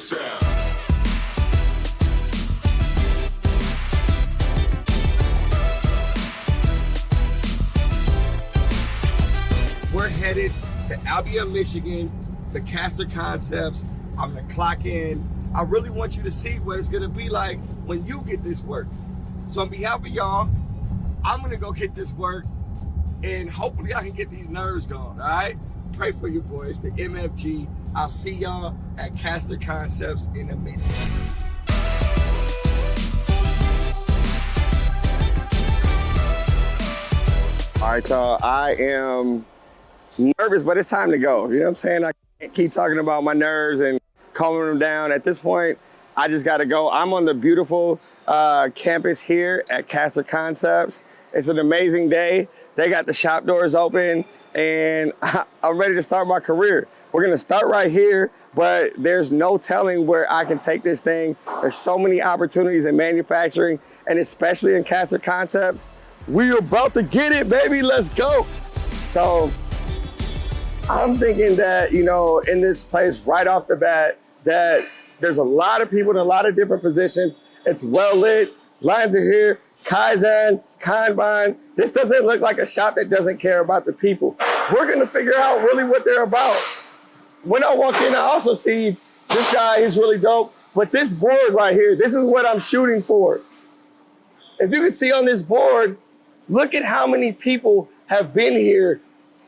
sound. We're headed to Albion, Michigan, to Caster Concepts. I'm gonna clock in. I really want you to see what it's gonna be like when you get this work. So on behalf of y'all, I'm gonna go get this work and hopefully I can get these nerves gone, all right? Pray for your boys, the MFG. I'll see y'all at Caster Concepts in a minute. All right, y'all, I am nervous, but it's time to go. You know what I'm saying? I can't keep talking about my nerves and calming them down. At this point, I just gotta go. I'm on the beautiful campus here at Caster Concepts. It's an amazing day. They got the shop doors open and I'm ready to start my career. We're gonna start right here, but there's no telling where I can take this thing. There's so many opportunities in manufacturing and especially in Caster Concepts. We're about to get it, baby, let's go. So I'm thinking that, you know, in this place right off the bat, that there's a lot of people in a lot of different positions. It's well lit, lines are here, Kaizen, Kanban. This doesn't look like a shop that doesn't care about the people. We're gonna figure out really what they're about. When I walk in, I also see this guy, he's really dope, but this board right here, this is what I'm shooting for. If you can see on this board, look at how many people have been here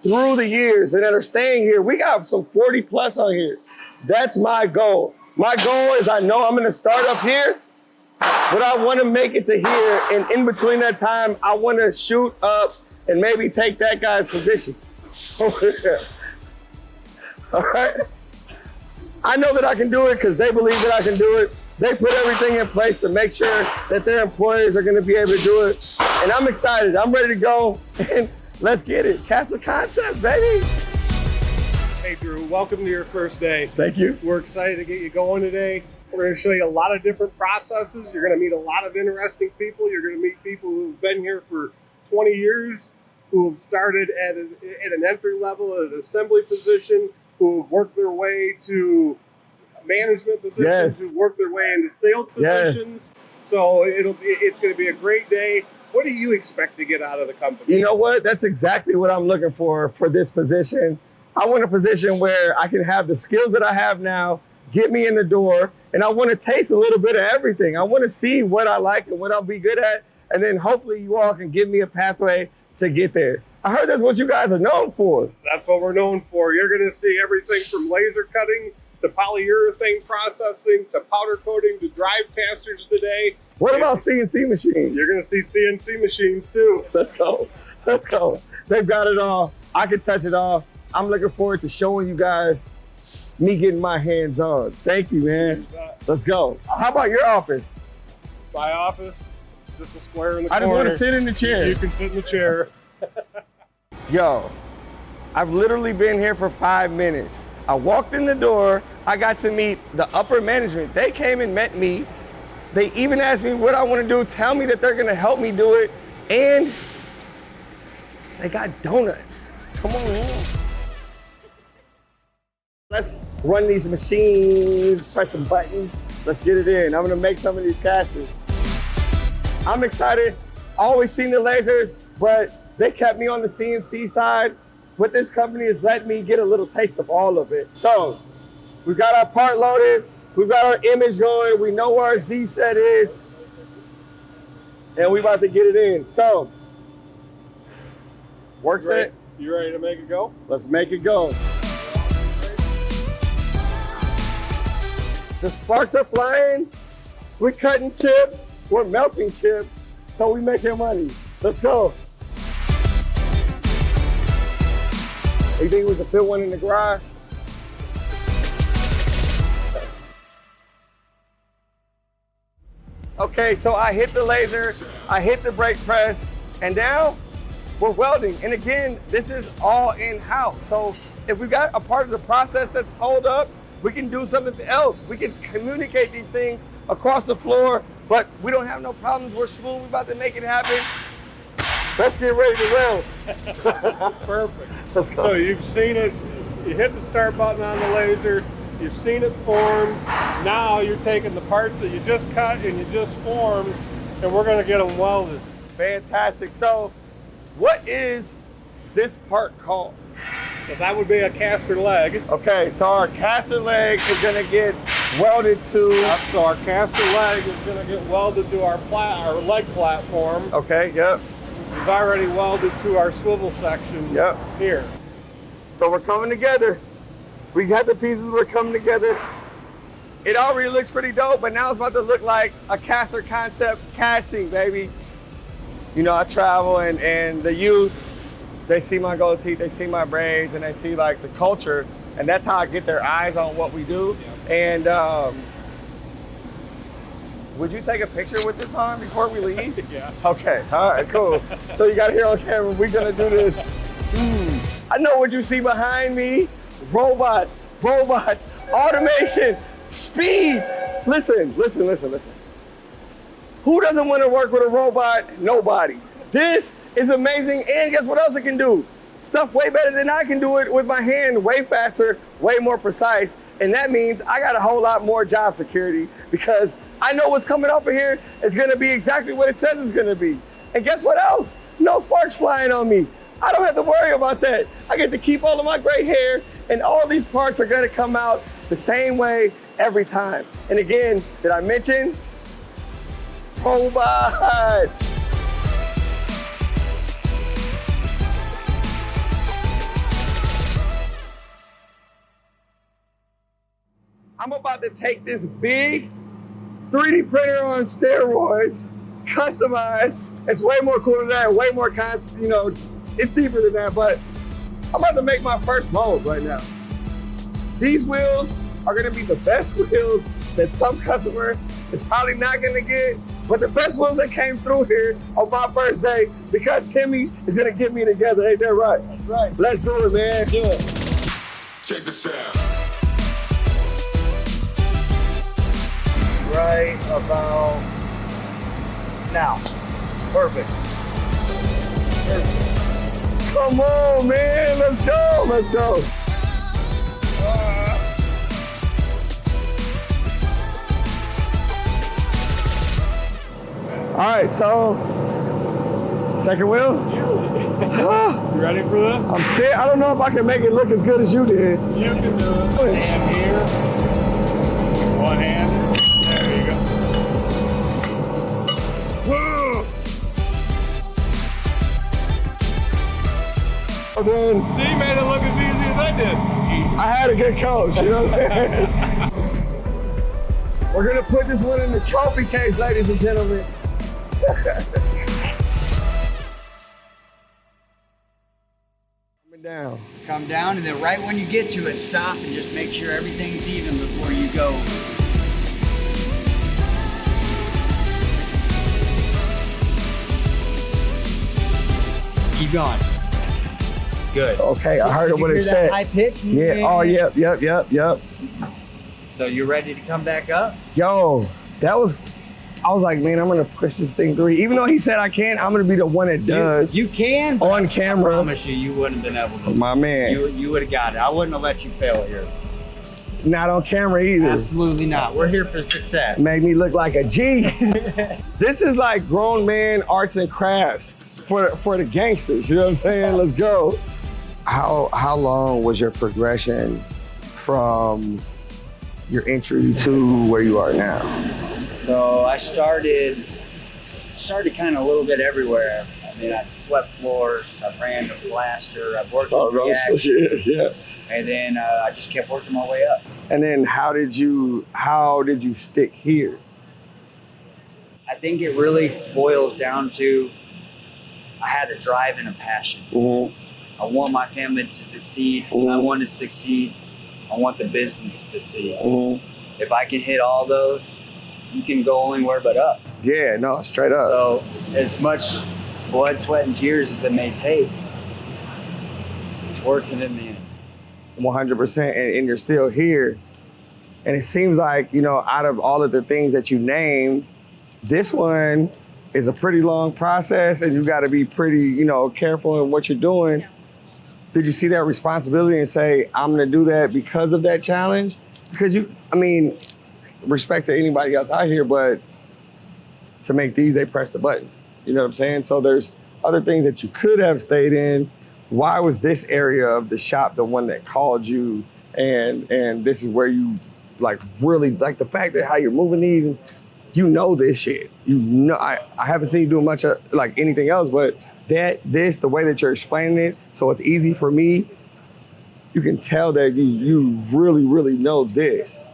through the years and that are staying here. We got some 40 plus on here. That's my goal. My goal is I know I'm gonna start up here, but I wanna make it to here. And in between that time, I wanna shoot up and maybe take that guy's position over there. All right? I know that I can do it because they believe that I can do it. They put everything in place to make sure that their employers are gonna be able to do it. And I'm excited, I'm ready to go. And let's get it. Caster Concepts, baby. Hey Drew, welcome to your first day. Thank you. We're excited to get you going today. We're going to show you a lot of different processes. You're going to meet a lot of interesting people. You're going to meet people who've been here for 20 years, who have started at an entry level, at an assembly position, who have worked their way to management positions, yes, who've worked their way into sales positions. Yes. So it's going to be a great day. What do you expect to get out of the company? You know what? That's exactly what I'm looking for this position. I want a position where I can have the skills that I have now, get me in the door, and I want to taste a little bit of everything. I want to see what I like and what I'll be good at, and then hopefully you all can give me a pathway to get there. I heard that's what you guys are known for. That's what we're known for. You're going to see everything from laser cutting to polyurethane processing to powder coating to drive casters today. What about CNC machines? You're going to see CNC machines too. Let's go. Let's go. They've got it all. I can touch it all. I'm looking forward to showing you guys me getting my hands on. Thank you, man. Let's go. How about your office? My office, it's just a square in the corner. I just want to sit in the chair. You can sit in the chair. Yo, I've literally been here for 5 minutes. I walked in the door. I got to meet the upper management. They came and met me. They even asked me what I want to do, tell me that they're going to help me do it. And they got donuts. Come on, man. Let's run these machines, press some buttons. Let's get it in. I'm gonna make some of these casters. I'm excited. Always seen the lasers, but they kept me on the CNC side. What this company has let me get a little taste of all of it. So we've got our part loaded. We've got our image going. We know where our Z set is. And we about to get it in. So, work set. You ready to make it go? Let's make it go. The sparks are flying. We're cutting chips. We're melting chips. So we making money. Let's go. You think we can fit one in the garage? Okay, so I hit the laser, I hit the brake press, and now we're welding. And again, this is all in-house. So if we got a part of the process that's hold up, we can do something else. We can communicate these things across the floor, but we don't have no problems. We're smooth, we're about to make it happen. Let's get ready to weld. Perfect. Let's go. So you've seen it, you hit the start button on the laser, you've seen it form, Now you're taking the parts that you just cut and you just formed, and we're gonna get them welded. Fantastic. So what is this part called? So that would be a caster leg. Okay, so our caster leg is gonna get welded to. So our caster leg is gonna get welded to our leg platform. Okay, yep. We've already welded to our swivel section here. So we're coming together. We got the pieces, we're coming together. It already looks pretty dope, but now it's about to look like a caster concept casting, baby. You know, I travel and the youth, they see my gold teeth, they see my braids, and they see like the culture, and that's how I get their eyes on what we do. And would you take a picture with this on before we leave? Yeah. Okay, all right, cool. So you got it here on camera, we're gonna do this. I know what you see behind me. Robots, automation, speed. Listen. Who doesn't want to work with a robot? Nobody. This is amazing, and guess what else it can do? Stuff way better than I can do it with my hand, way faster, way more precise, and that means I got a whole lot more job security because I know what's coming up in here is gonna be exactly what it says it's gonna be. And guess what else? No sparks flying on me. I don't have to worry about that. I get to keep all of my gray hair, and all these parts are gonna come out the same way every time. And again, did I mention? Robots. I'm about to take this big 3D printer on steroids, customize. It's way more cool than that, way more, it's deeper than that, but I'm about to make my first mold right now. These wheels are gonna be the best wheels that some customer is probably not gonna get, but the best wheels that came through here on my first day because Timmy is gonna get me together, ain't that right? That's right. Let's do it, man. Do it. Check this out. Right about now. Perfect. Come on, man. Let's go. All right, so second wheel. You ready for this? I'm scared. I don't know if I can make it look as good as you did. You can do it. Hand here. One hand. There you go. Whoa. Then See, you made it look as easy as I did. I had a good coach, you know what I'm saying? We're gonna put this one in the trophy case, ladies and gentlemen. Coming down. Come down, and then right when you get to it, stop and just make sure everything's even before you go. Keep going. Good. Okay, I heard what it Hear said. that high pitch? Yeah, oh, yep. So you ready to come back up? Yo, I was like, man, I'm gonna push this thing through. Even though he said I can't, I'm gonna be the one that does. You can. But on camera. I promise you wouldn't have been able to. My man. You would have got it. I wouldn't have let you fail here. Not on camera either. Absolutely not. We're here for success. Made me look like a G. This is like grown man arts and crafts for the gangsters. You know what I'm saying? Let's go. How long was your progression from your entry to where you are now? So I started kind of a little bit everywhere. I mean, I swept floors, I ran the plaster, I worked with reaction, yeah. and then I just kept working my way up. And then how did you stick here? I think it really boils down to I had a drive and a passion. Mm-hmm. I want my family to succeed. Mm-hmm. I want to succeed. I want the business to succeed. Mm-hmm. If I can hit all those, you can go anywhere but up. Yeah, no, straight up. So as much blood, sweat, and tears as it may take, it's worth it in the end. 100%, and you're still here. And it seems like, out of all of the things that you named, this one is a pretty long process, and you got to be pretty, careful in what you're doing. Did you see that responsibility and say, I'm going to do that because of that challenge? Because respect to anybody else out here, but to make these, they press the button. You know what I'm saying? So there's other things that you could have stayed in. Why was this area of the shop the one that called you? And this is where you like really like the fact that how you're moving these, and you know this shit. You know, I haven't seen you do much of like anything else, but the way that you're explaining it, so it's easy for me. You can tell that you really, really know this.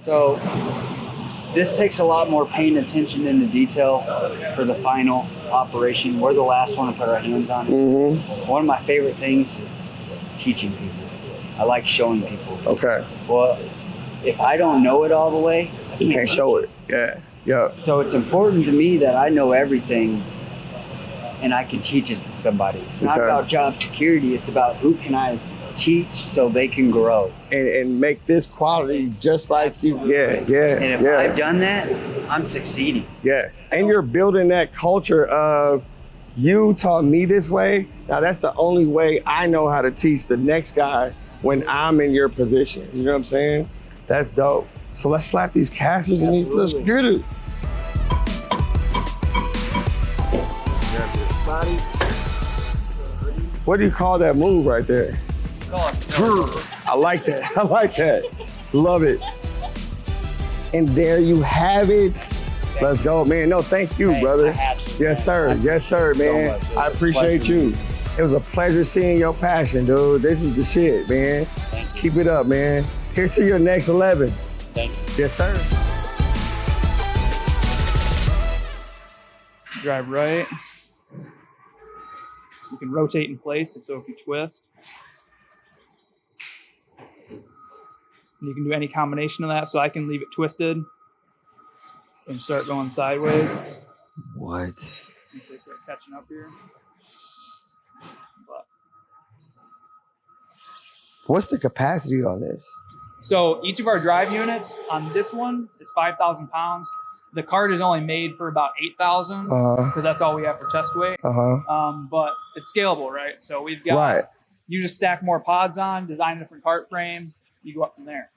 So this takes a lot more paying attention into detail for the final operation. We're the last one to put our hands on it. Mm-hmm. One of my favorite things is teaching people. I like showing people. Okay. Well, if I don't know it all the way, I can't show it. Yeah. Yeah. So it's important to me that I know everything and I can teach it to somebody. It's not about job security. It's about who can I teach so they can grow. And make this quality just like you. Yeah, yeah, and if I've done that, I'm succeeding. Yes. And you're building that culture of you taught me this way. Now that's the only way I know how to teach the next guy when I'm in your position. You know what I'm saying? That's dope. So let's slap these casters in these. Let's get it. What do you call that move right there? I like that. I like that. Love it. And there you have it. Let's go, man. No, thank you, brother. Yes, sir. Yes, sir, man. So much, I appreciate you. It was a pleasure seeing your passion, dude. This is the shit, man. Keep it up, man. Here's to your next 11. Thank you. Yes, sir. Drive right. You can rotate in place, so if you twist, you can do any combination of that. So I can leave it twisted and start going sideways. What? And so start catching up here. But what's the capacity on this? so each of our drive units on this one is 5,000 pounds. The cart is only made for about 8,000 because that's all we have for test weight. But it's scalable, right? So we've got, you just stack more pods on, design a different cart frame, you go up from there.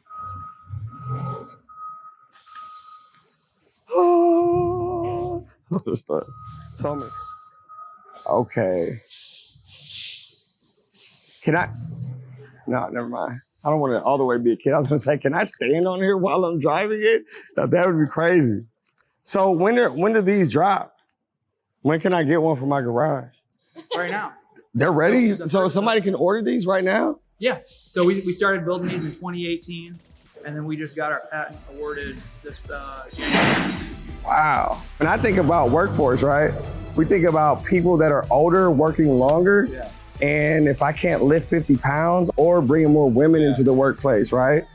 Tell me. Okay. Can I? No, never mind. I don't want to all the way be a kid. I was gonna say, can I stand on here while I'm driving it? That would be crazy. So when do these drop? When can I get one for my garage? Right now. They're ready? So somebody can order these right now? Yeah. So we started building these in 2018, and then we just got our patent awarded this January. Wow. When I think about workforce, right? We think about people that are older, working longer. Yeah. And if I can't lift 50 pounds or bring more women into the workplace, right?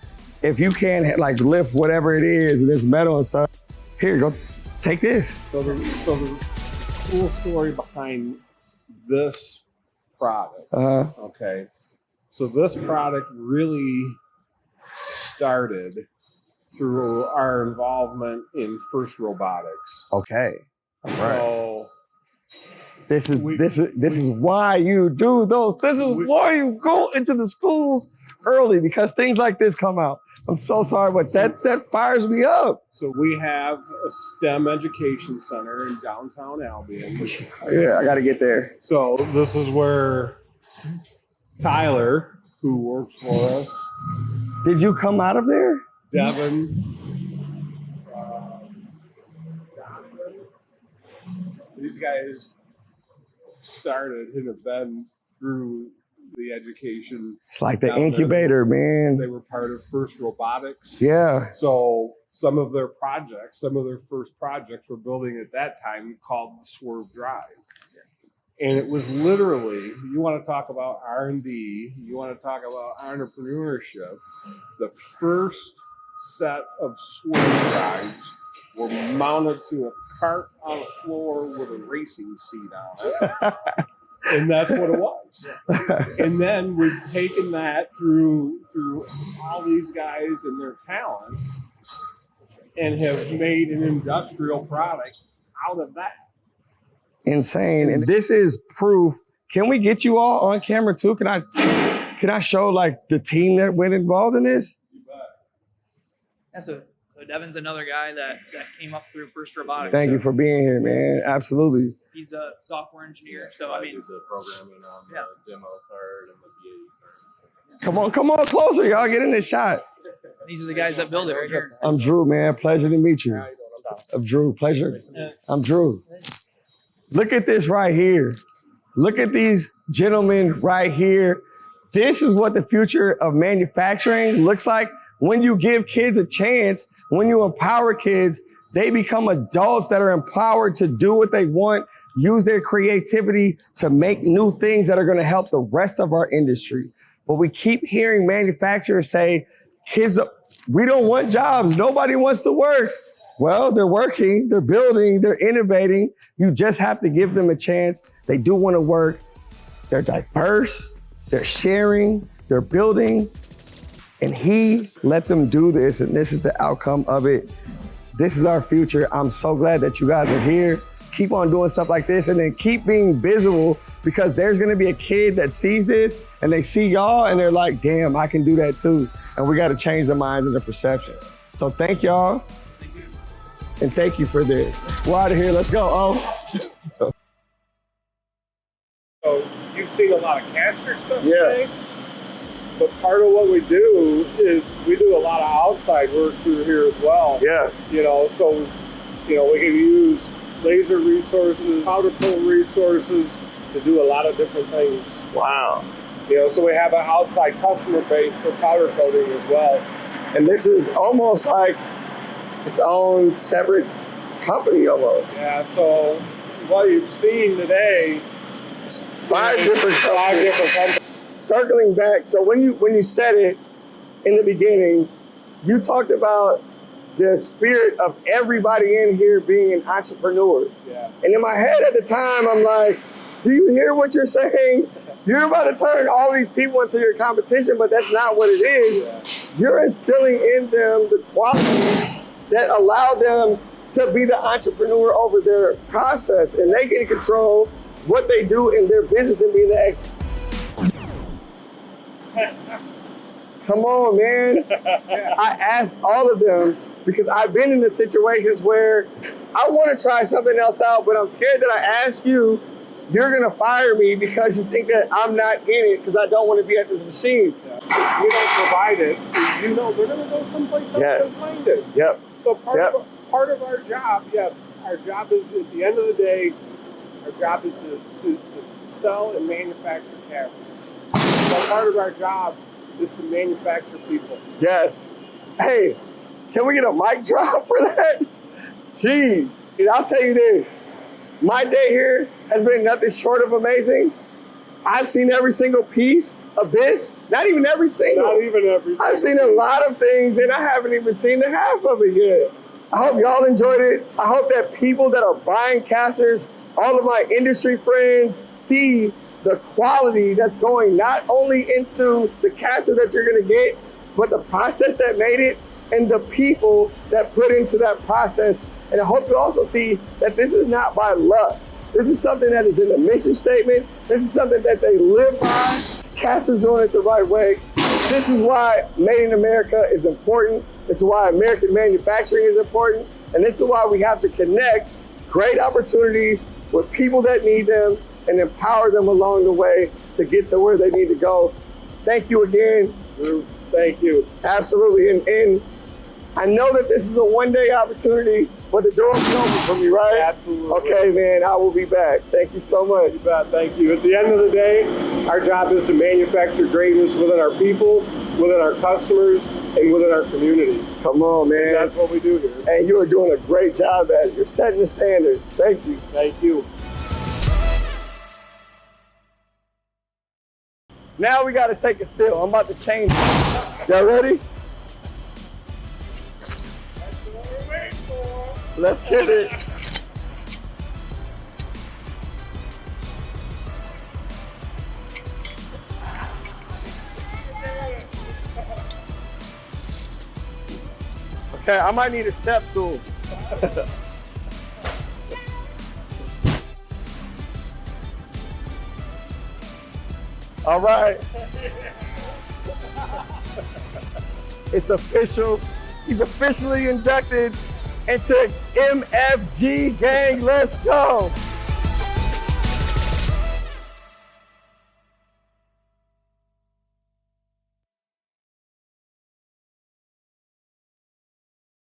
If you can't like lift whatever it is and this metal and stuff, here, go take this. So the cool story behind this product, okay? So this product really started through our involvement in First Robotics. Okay, all right. So this is why you do those. This is why you go into the schools early, because things like this come out. I'm so sorry, but that fires me up. So we have a STEM education center in downtown Albion. Yeah, I got to get there. So this is where Tyler, who works for us, did you come out of there? Devin, these guys started and have been through the education. It's like the incubator, man. They were part of First Robotics. Yeah. So some of their first projects were building at that time called the Swerve Drive. And it was literally, you want to talk about R&D, you want to talk about entrepreneurship, the first set of Swerve Drives were mounted to a cart on the floor with a racing seat on it. And that's what it was. And then we've taken that through all these guys and their talent and have made an industrial product out of that. Insane. And this is proof. Can we get you all on camera too? Can I show like the team that went involved in this? Yeah, so So Devin's another guy that came up through First Robotics. Thank you for being here, man. Absolutely. He's a software engineer. So I mean, the programming on the demo card and the VA card. Come on closer, y'all. Get in this shot. These are the guys that build it right here. I'm Drew, man. Pleasure to meet you. I'm Drew. Pleasure. I'm Drew. Look at this right here. Look at these gentlemen right here. This is what the future of manufacturing looks like. When you give kids a chance, when you empower kids, they become adults that are empowered to do what they want, use their creativity to make new things that are going to help the rest of our industry. But we keep hearing manufacturers say, kids, we don't want jobs. Nobody wants to work. Well, they're working, they're building, they're innovating. You just have to give them a chance. They do want to work. They're diverse, they're sharing, they're building. And he let them do this, and this is the outcome of it. This is our future. I'm so glad that you guys are here. Keep on doing stuff like this, and then keep being visible, because there's gonna be a kid that sees this, and they see y'all, and they're like, damn, I can do that too. And we gotta change the minds and the perceptions. So thank y'all, and thank you for this. We're out of here, let's go, oh. So you've seen a lot of caster stuff Yeah. today, but part of what we do is we do a lot of outside work through here as well. Yeah. So we can use laser resources, powder coat resources to do a lot of different things. Wow. So we have an outside customer base for powder coating as well. And this is almost like its own separate company almost. Yeah, so what you've seen today, Five different companies. Circling back, so when you said it in the beginning, you talked about the spirit of everybody in here being an entrepreneur. Yeah. And in my head at the time, I'm like, do you hear what you're saying? You're about to turn all these people into your competition, but that's not what it is. Yeah. You're instilling in them the qualities that allow them to be the entrepreneur over their process, and they can control what they do in their business and be the expert. Come on, man. I asked all of them because I've been in the situations where I want to try something else out, but I'm scared that I ask you, you're going to fire me because you think that I'm not in it because I don't want to be at this machine. If we don't provide it, they're going to go someplace else Yes. and find it. Yep. So part of our job, yes, our job is, at the end of the day, our job is to sell and manufacture casters. So part of our job is to manufacture people. Yes. Hey, can we get a mic drop for that? Jeez. And I'll tell you this. My day here has been nothing short of amazing. I've seen every single piece of this. Not even every single. Not even every I've seen a lot of things and I haven't even seen the half of it yet. I hope y'all enjoyed it. I hope that people that are buying casters, all of my industry friends, see the quality that's going not only into the caster that you're gonna get, but the process that made it and the people that put into that process. And I hope you also see that this is not by luck. This is something that is in the mission statement. This is something that they live by. Casters doing it the right way. This is why Made in America is important. This is why American manufacturing is important. And this is why we have to connect great opportunities with people that need them and empower them along the way to get to where they need to go. Thank you again. Thank you. Absolutely. And I know that this is a one-day opportunity, but the door is open for me, right? Absolutely. Okay, man, I will be back. Thank you so much. You bet. Thank you. At the end of the day, our job is to manufacture greatness within our people, within our customers, and within our community. Come on, man. And that's what we do here. And you are doing a great job at it. You're setting the standard. Thank you. Thank you. Now we got to take it still. I'm about to change it. Y'all ready? Let's get it. Okay, I might need a step stool. All right. It's official. He's officially inducted into MFG gang. Let's go.